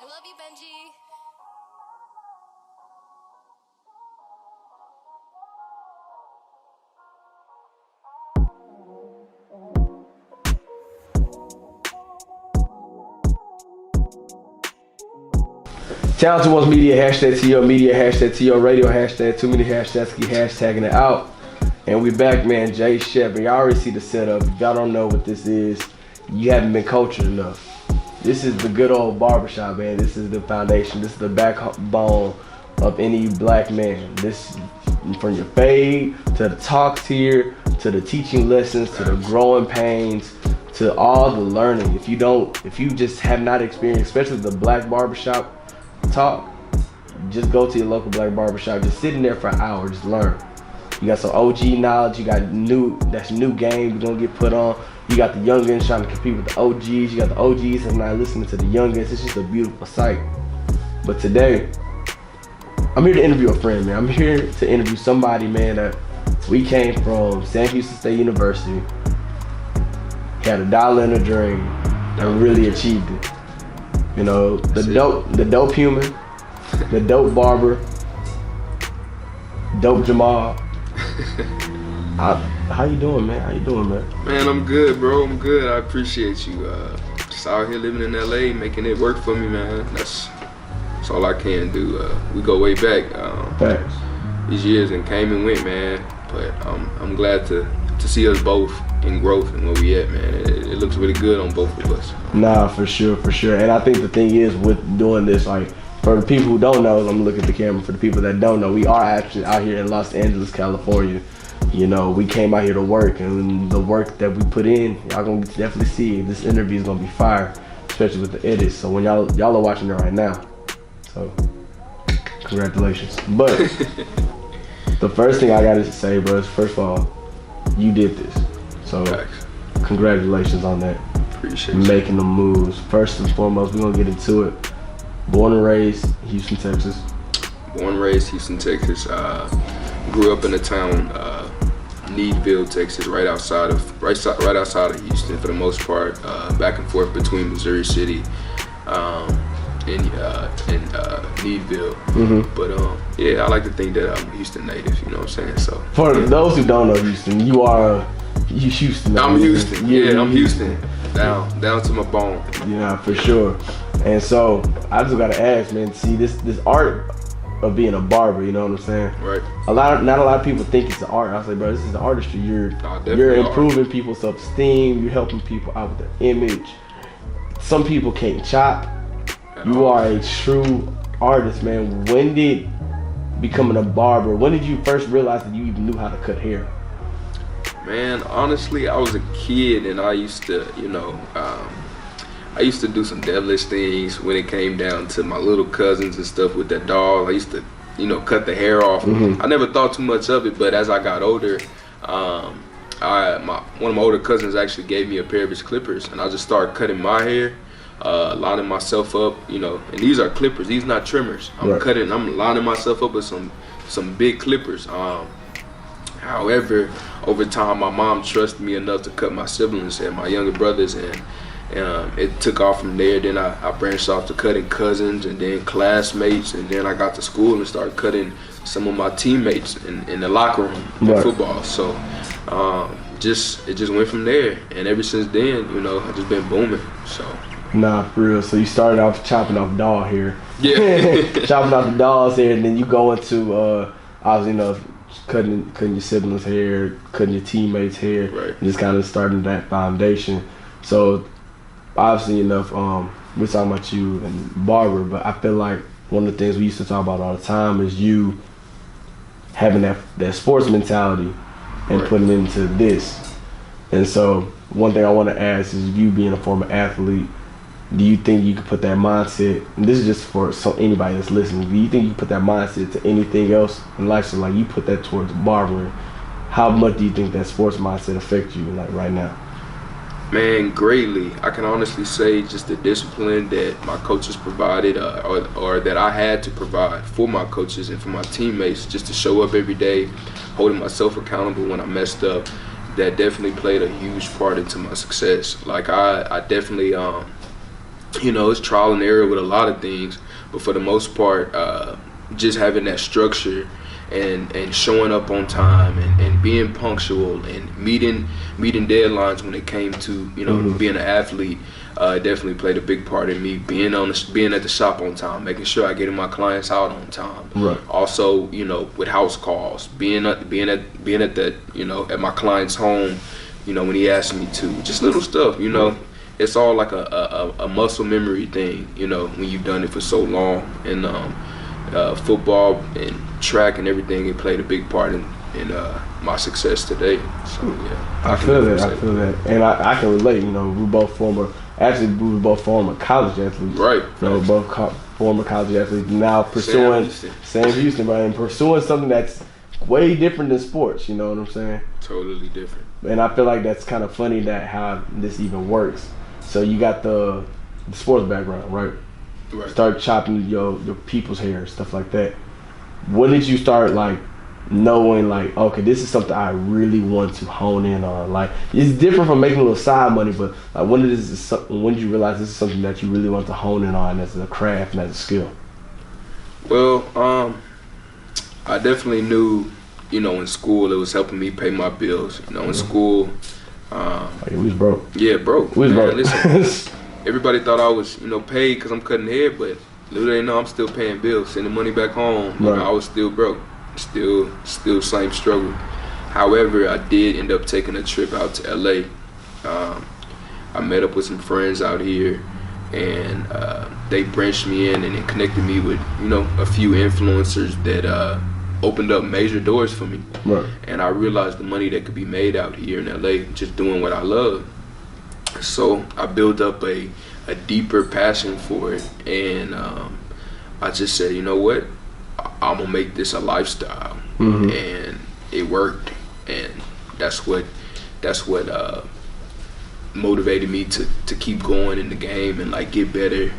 I love you, Benji. Challenge Once Media, hashtag TO Media, hashtag TO Radio, hashtag too many hashtags, keep hashtagging it out. And we back, man. Jay Shep, and y'all already see the setup. If y'all don't know what this is, you haven't been cultured enough. This is the good old barbershop, man. This is the foundation. This is the backbone of any black man. This, from your fade to the talks here, to the teaching lessons, to the growing pains, to all the learning. If you just have not experienced, especially the black barbershop talk, just go to your local black barbershop. Just sit in there for an hour, just learn. You got some OG knowledge. You got new game you're gonna get put on. You got the youngins trying to compete with the OGs. You got the OGs and not listening to the youngins. It's just a beautiful sight. But today, I'm here to interview a friend, man. I'm here to interview somebody, man, that we came from San Houston State University. He had $1 in a dream and really achieved it. You know, the DopeHuman, the dope barber, DopeJamal. How you doing, man? How you doing, man? Man, I'm good, bro. I'm good. I appreciate you. Just out here living in LA, making it work for me, man. That's all I can do. We go way back. Thanks. These years and came and went, man. But I'm glad to see us both in growth and where we at, man. It looks really good on both of us. Nah, for sure. And I think the thing is with doing this, like, for the people who don't know, I'm gonna look at the camera. For the people that don't know, we are actually out here in Los Angeles, California. You know, we came out here to work, and the work that we put in, y'all gonna definitely see. This interview is gonna be fire, especially with the edits. So when y'all are watching it right now, so congratulations. But the first thing I gotta say, bro, is first of all, you did this. So congratulations on that. Appreciate making the moves. First and foremost, we're gonna get into it. Born and raised Houston, Texas. Born and raised Houston, Texas. Grew up in a town, Needville, Texas, right outside of Houston for the most part. Back and forth between Missouri City and Needville. But yeah, I like to think that I'm a Houston native. You know what I'm saying? So for those who don't know Houston, you Houston. I'm Houston. Yeah, I'm Houston. Down to my bone. Yeah, for sure. And so I just gotta ask, man. See this art of being a barber. You know what I'm saying? Right. Not a lot of people think it's an art. I was like, bro, this is the artistry. You're improving people's self-esteem. You're helping people out with their image. Some people can't chop. You are a true artist, man. When did becoming a barber? When did you first realize that you even knew how to cut hair? Man, honestly, I was a kid and I used to, I used to do some devilish things when it came down to my little cousins and stuff with that dog. I used to, cut the hair off. I never thought too much of it, but as I got older, one of my older cousins actually gave me a pair of his clippers, and I just started cutting my hair, lining myself up, and these are clippers, these not trimmers. I'm lining myself up with some big clippers. However, over time, my mom trusted me enough to cut my siblings and my younger brothers, and it took off from there. Then I branched off to cutting cousins and then classmates, and then I got to school and started cutting some of my teammates in the locker room in football. So it just went from there, and ever since then, I've just been booming. So. Nah, for real. So you started off chopping off doll hair. Yeah. Chopping off the doll's hair, and then you go into obviously, cutting your siblings' hair, cutting your teammates' hair, and just kind of starting that foundation. So obviously enough, we're talking about you and barber, but I feel like one of the things we used to talk about all the time is you having that sports mentality and putting it into this. And so one thing I want to ask is, you being a former athlete, do you think you could put that mindset, and this is just for anybody that's listening, do you think you can put that mindset to anything else in life? So like you put that towards barbering, how much do you think that sports mindset affects you like right now? Man, greatly. I can honestly say just the discipline that my coaches provided, or that I had to provide for my coaches and for my teammates, just to show up every day, holding myself accountable when I messed up, that definitely played a huge part into my success. Like I definitely you know, it's trial and error with a lot of things, but for the most part, just having that structure and showing up on time and being punctual and meeting deadlines when it came to, you know, being an athlete, definitely played a big part in me being at the shop on time, making sure I getting my clients out on time. Right. Also, you know, with house calls, being at that, you know, at my client's home, you know, when he asked me to, just little stuff, you know. It's all like a muscle memory thing, you know, when you've done it for so long. And football and track and everything, it played a big part in my success today. So yeah, I feel that, and I can relate. You know, we were both former college athletes. Right. You know, both former college athletes. Now pursuing same Houston, right, and pursuing something that's way different than sports. You know what I'm saying? Totally different. And I feel like that's kind of funny that how this even works. So you got the sports background, right? Right. Start chopping your people's hair, stuff like that. When did you start like knowing like, okay, this is something I really want to hone in on? Like, it's different from making a little side money, but like when did you realize this is something that you really want to hone in on as a craft and as a skill? Well, I definitely knew, you know, in school it was helping me pay my bills. You know, in school, we was broke. Yeah, broke. We was broke. Listen, everybody thought I was, you know, paid because I'm cutting hair, but little they know I'm still paying bills, sending money back home. You know, I was still broke, still same struggle. However, I did end up taking a trip out to LA. I met up with some friends out here, and they branched me in and it connected me with, you know, a few influencers that opened up major doors for me. Right. And I realized the money that could be made out here in LA just doing what I love. So I built up a deeper passion for it, and I just said, you know what, I'm gonna make this a lifestyle. And it worked, and that's what motivated me to keep going in the game and like get better,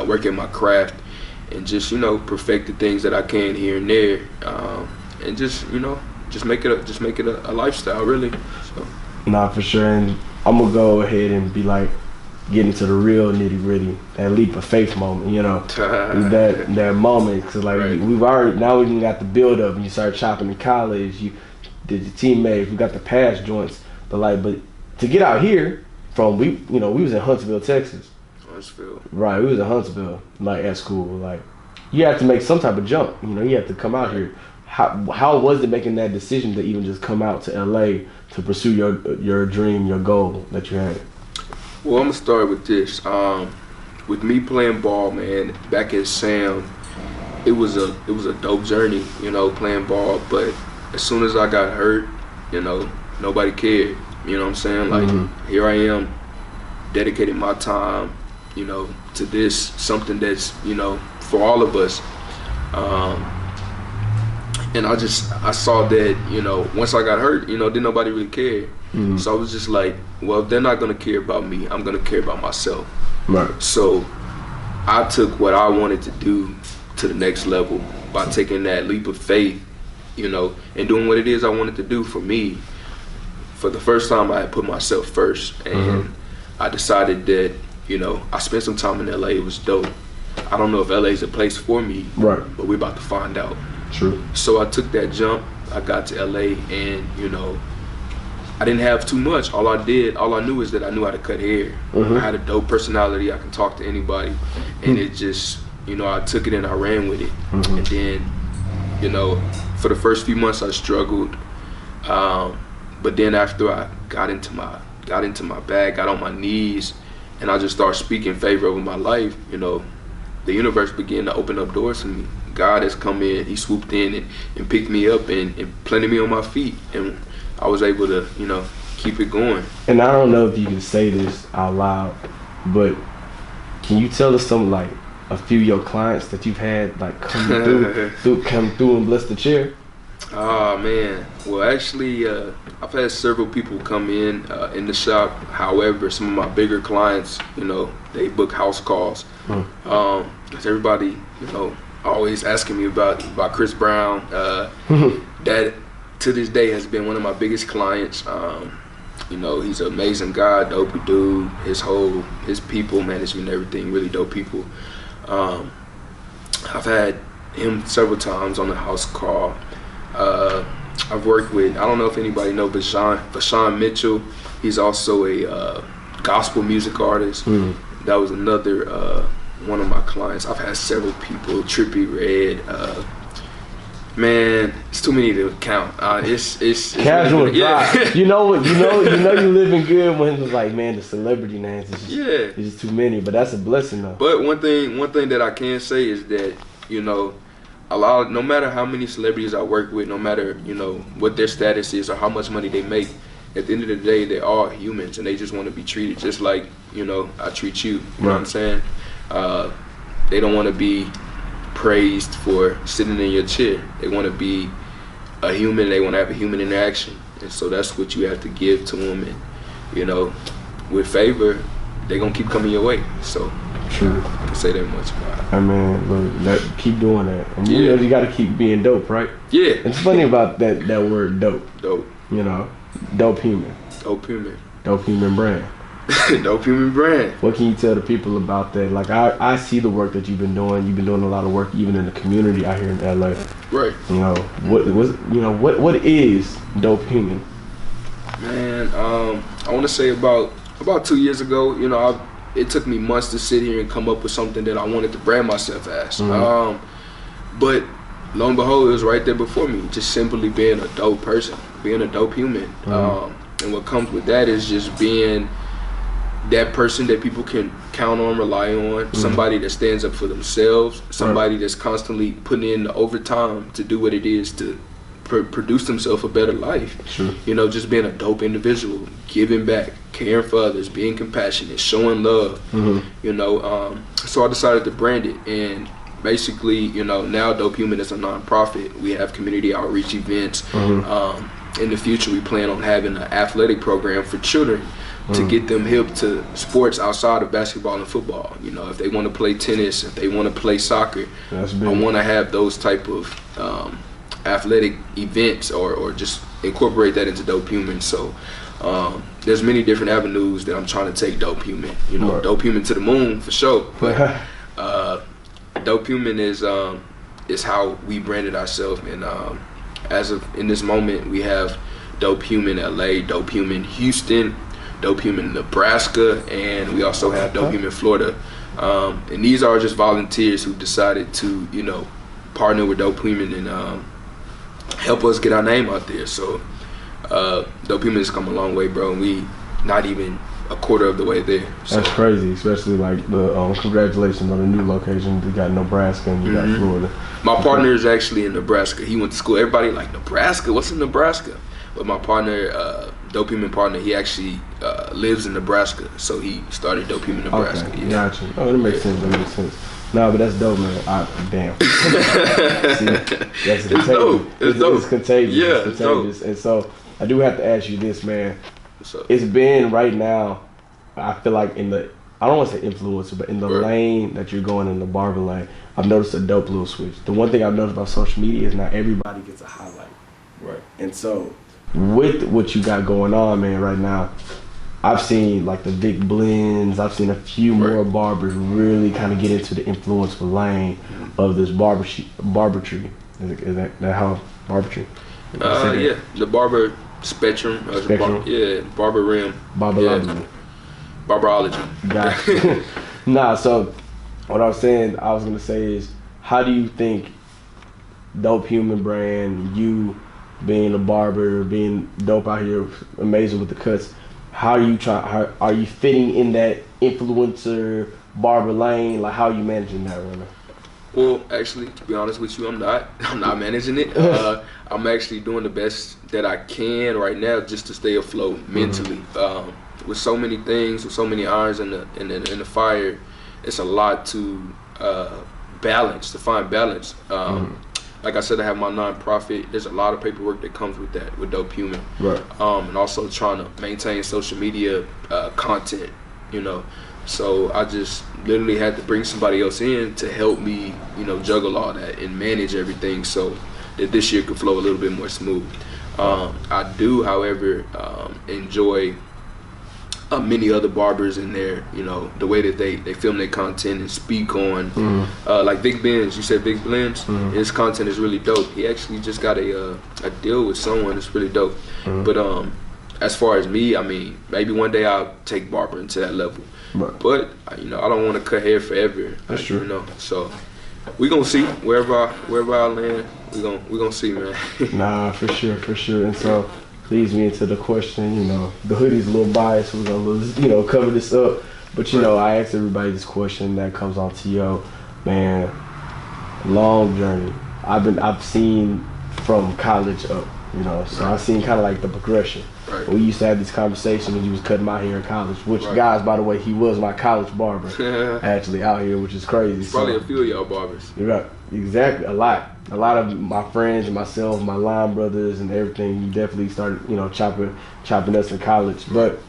work at my craft, and just, you know, perfect the things that I can here and there, and just, you know, just make it a lifestyle, really. So. Nah, for sure. And I'm gonna go ahead and be like, get into the real nitty gritty, that leap of faith moment, you know, that moment, cause like right. we even got the build up, and you started chopping in college, you did your teammates, we got the pass joints, but to get out here from we was in Huntsville, Texas. Huntsville. Right, we was in Huntsville, like at school, like you had to make some type of jump, you know, you had to come out here. How was it making that decision to even just come out to LA to pursue your dream, your goal that you had? Well, I'm gonna start with this. With me playing ball, man, back in Sam, it was a dope journey, you know, playing ball. But as soon as I got hurt, you know, nobody cared. You know what I'm saying? Like, here I am, dedicating my time, you know, to this, something that's, you know, for all of us. And I saw that, you know, once I got hurt, you know, didn't nobody really care. So I was just like, well, if they're not gonna care about me, I'm gonna care about myself. Right. So I took what I wanted to do to the next level by taking that leap of faith, you know, and doing what it is I wanted to do for me. For the first time, I had put myself first, and I decided that, you know, I spent some time in LA. It was dope. I don't know if LA is a place for me, right, but we're about to find out. True. So I took that jump. I got to LA, and, you know, I didn't have too much. All I knew is that I knew how to cut hair. I had a dope personality. I can talk to anybody, and it just, you know, I took it and I ran with it. And then, you know, for the first few months I struggled, but then after I got into my bag, got on my knees, and I just started speaking favor over my life, you know, the universe began to open up doors for me. God has come in, he swooped in and picked me up and planted me on my feet, and I was able to, you know, keep it going. And I don't know if you can say this out loud, but can you tell us some, like, a few of your clients that you've had, like, come through and bless the chair? Oh, man. Well, actually, I've had several people come in the shop. However, some of my bigger clients, you know, they book house calls. Because everybody, you know, always asking me about Chris Brown. That, to this day, has been one of my biggest clients. You know, he's an amazing guy, dope dude. His people, management, everything, really dope people. I've had him several times on the house call. I've worked with, I don't know if anybody know, but Vashawn Mitchell. He's also a gospel music artist. That was another one of my clients. I've had several people, Trippie, Red. Man, it's too many to count. It's casual really, yeah. You know what? You living good when it's like, man, the celebrity names is just, it's just too many. But that's a blessing though. But one thing that I can say is that, you know, no matter how many celebrities I work with, no matter, you know, what their status is or how much money they make, at the end of the day, they're all humans and they just want to be treated just like, you know, I treat you. You know what I'm saying? They don't want to be praised for sitting in your chair. They want to be a human. They want to have a human interaction, and so that's what you have to give to them. And you know, with favor, they're gonna keep coming your way. So true. I can say that much about it. I mean, look, keep doing that. And you got to keep being dope, right? Yeah. It's funny about that word dope. Dope. You know, DopeHuman. DopeHuman. DopeHuman brand. DopeHuman brand. What can you tell the people about that? Like I see the work that you've been doing. You've been doing a lot of work even in the community out here in LA. Right. You know, what is DopeHuman? Man, I want to say about 2 years ago, you know, it took me months to sit here and come up with something that I wanted to brand myself as. But lo and behold, it was right there before me. Just simply being a dope person, being a dope human. And what comes with that is just being that person that people can count on, rely on, somebody that stands up for themselves, somebody that's constantly putting in the overtime to do what it is to produce themselves a better life. Sure. You know, just being a dope individual, giving back, caring for others, being compassionate, showing love. You know, so I decided to brand it, and basically, you know, now DopeHuman is a nonprofit. We have community outreach events. In the future, we plan on having an athletic program for children to get them hip to sports outside of basketball and football. You know, if they want to play tennis, if they want to play soccer, I want to have those type of athletic events or just incorporate that into DopeHuman. So there's many different avenues that I'm trying to take DopeHuman. You know, DopeHuman to the moon for sure. But DopeHuman is how we branded ourselves, and as of in this moment, we have DopeHuman LA, DopeHuman Houston, DopeHuman Nebraska, and we also have DopeHuman Florida. And these are just volunteers who decided to, you know, partner with DopeHuman and help us get our name out there. So DopeHuman has come a long way, bro. And we not even a quarter of the way there. So. That's crazy, especially like the congratulations on the new location. You got Nebraska and you got Florida. My partner is actually in Nebraska. He went to school. Everybody like, Nebraska? What's in Nebraska? But my partner, DopeHuman partner, he actually lives in Nebraska. So he started DopeHuman Nebraska. Okay, gotcha. Oh, that makes sense. That makes sense. No, but that's dope, man. Damn. See, that's it's dope. It's dope. It's contagious. Yeah, it's contagious. And so I do have to ask you this, man. It's been right now, I feel like in the, I don't want to say influencer, but in the lane that you're going in, the barber lane, I've noticed a dope little switch. The one thing I've noticed about social media is not everybody gets a highlight. Right. And so with what you got going on, man, right now, I've seen like the Vic Blends, I've seen a few more barbers really kind of get into the influencer lane of this barberry. Is that how barberry? Yeah, the barber spectrum. Barber rim. Barberology. Barberology. Gotcha. Nah, so what I was gonna say is, how do you think DopeHuman brand, you being a barber, being dope out here, amazing with the cuts, how are you fitting in that influencer barber lane? Like, how are you managing that right now? Well, actually, to be honest with you, I'm not managing it. I'm actually doing the best that I can right now just to stay afloat mentally. With so many things, with so many irons in the fire, it's a lot to balance, to find balance. Like I said, I have my nonprofit. There's a lot of paperwork that comes with that, with DopeHuman. Right. And also trying to maintain social media content, you know. So I just literally had to bring somebody else in to help me, you know, juggle all that and manage everything so that this year could flow a little bit more smooth. I do, however, enjoy many other barbers in there, you know, the way that they film their content and speak on, like Vic Benz. You said Vic Benz. His content is really dope. He actually just got a deal with someone that's really dope. But as far as me, I mean, maybe one day I'll take barbering to that level. Right. But you know, I don't want to cut hair forever. That's true. You know, so we gonna see wherever I land. We gonna see, man. Nah, for sure. And so leads me into the question, you know, the hoodie's a little biased, we're gonna, you know, cover this up. But you know, I ask everybody this question that comes on T.O. Man, long journey. I've seen from college up, you know, so I've seen kind of like the progression. Right. We used to have this conversation when you was cutting my hair in college, which guys, by the way, he was my college barber actually out here, which is crazy. Probably a few of y'all barbers. You're right, exactly, a lot of my friends and myself, my line brothers and everything, you definitely started, you know, chopping us in college. But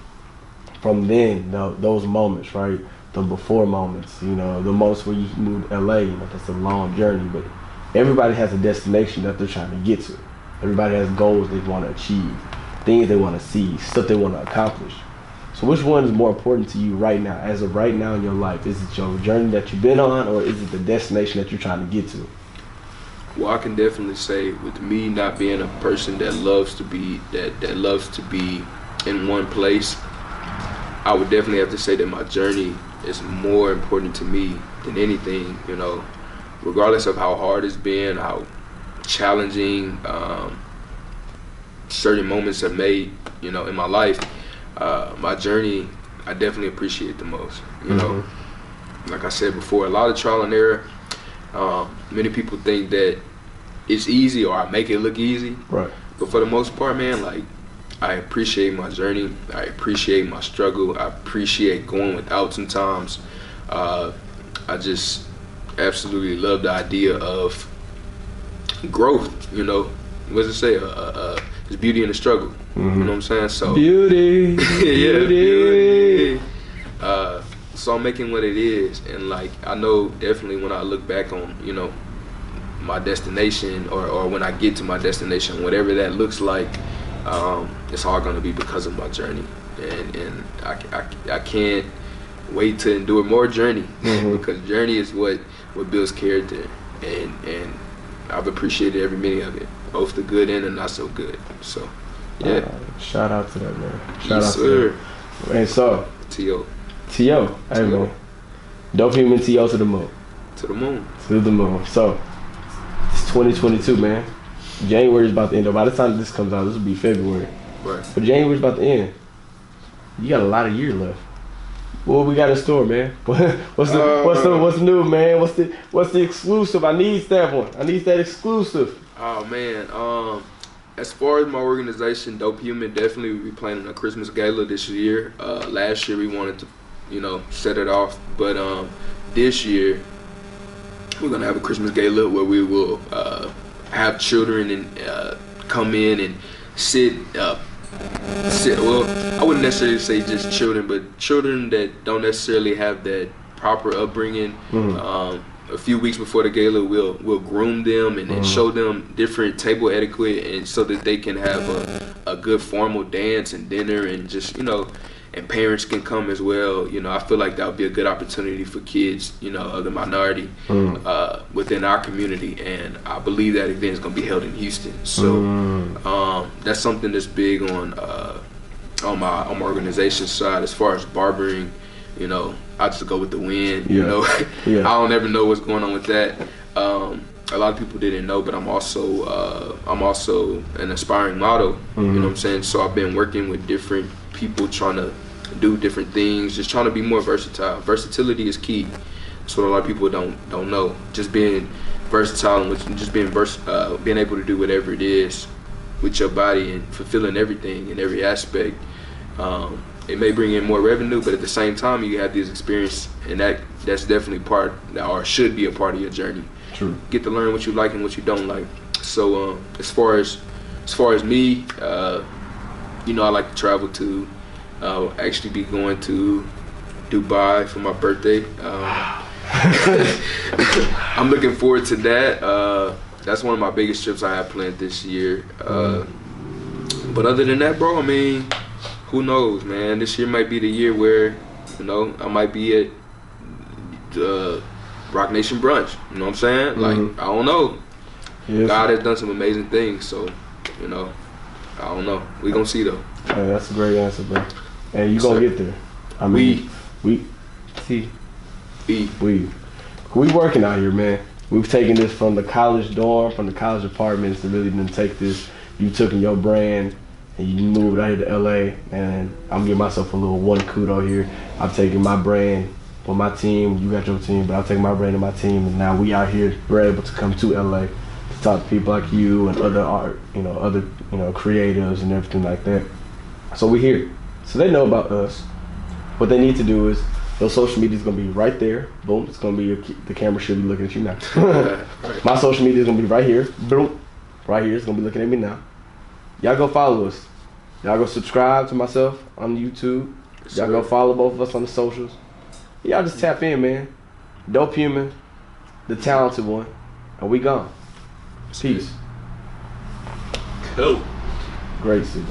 from then, those moments, right, the before moments, you know, the moments where you moved to LA, you know, that's a long journey, but everybody has a destination that they're trying to get to. Everybody has goals they want to achieve, things they want to see, stuff they want to accomplish. So which one is more important to you right now, as of right now in your life? Is it your journey that you've been on, or is it the destination that you're trying to get to? Well, I can definitely say, with me not being a person that loves to be in one place, I would definitely have to say that my journey is more important to me than anything. You know, regardless of how hard it's been, how challenging certain moments have made, you know, in my life, my journey I definitely appreciate the most. You know, like I said before, a lot of trial and error. Many people think that it's easy, or I make it look easy. Right. But for the most part, man, like, I appreciate my journey. I appreciate my struggle. I appreciate going without sometimes. I just absolutely love the idea of growth, you know. What does it say? There's beauty in the struggle. You know what I'm saying? So beauty. Yeah, beauty. So I'm making what it is, and like, I know definitely when I look back on, you know, my destination, or when I get to my destination, whatever that looks like, it's all gonna be because of my journey, and I can't wait to endure more journey, because journey is what builds character, and I've appreciated every minute of it, both the good and the not so good. So yeah, shout out to that, man. Shout out to that. And so T.O. Hey man, DopeHuman T.O. to the moon. To the moon. To the moon. So it's 2022, man. January's about to end. By the time this comes out, this will be February. Right. But January's about to end. You got a lot of years left. What we got in store, man? What's new, man? What's the exclusive? I need that one. I need that exclusive. Oh man. As far as my organization, DopeHuman, definitely will be planning a Christmas gala this year. Last year we wanted to, you know, set it off, but this year we're gonna have a Christmas gala where we will have children and come in and sit. Well, I wouldn't necessarily say just children, but children that don't necessarily have that proper upbringing. A few weeks before the gala, we'll groom them and show them different table etiquette, and so that they can have a good formal dance and dinner, and just, you know, and parents can come as well. You know, I feel like that would be a good opportunity for kids, you know, of the minority within our community, and I believe that event is going to be held in Houston. So that's something that's big on my organization side. As far as barbering, you know, I just go with the wind. You know, I don't ever know what's going on with that. A lot of people didn't know, but I'm also an aspiring model. You know what I'm saying? So I've been working with different people, trying to do different things, just trying to be more versatile. Versatility is key. That's what a lot of people don't know. Just being versatile, and just being able to do whatever it is with your body and fulfilling everything in every aspect. It may bring in more revenue, but at the same time, you have this experience, and that's definitely part, or should be a part of your journey. True. Get to learn what you like and what you don't like. So as far as me, you know, I like to travel to. I'll actually be going to Dubai for my birthday. I'm looking forward to that. That's one of my biggest trips I have planned this year. But other than that, bro, I mean, who knows, man? This year might be the year where, you know, I might be at Rock Nation brunch. You know what I'm saying? Like, I don't know. Yes. God has done some amazing things, so, you know, I don't know. We gonna see though. Hey, that's a great answer, bro. And you gonna get there. I mean, we working out here, man. We've taken this from the college dorm, from the college apartments, to really then take this. You took in your brand and you moved out here to LA, and I'm giving myself a little one kudo here. I've taken my brand with my team. You got your team, but I've taken my brand and my team, and now we out here. We're able to come to LA to talk to people like you and other art, other creatives and everything like that. So we're here. So they know about us. What they need to do is, your social media is gonna be right there. Boom. It's gonna be the camera should be looking at you now. Right. My social media is gonna be right here. Boom. Right here. It's gonna be looking at me now. Y'all go follow us. Y'all go subscribe to myself on YouTube. Y'all go follow both of us on the socials. Y'all just tap in, man. DopeHuman, the talented one, and we gone. Peace. Cool. Great to see you.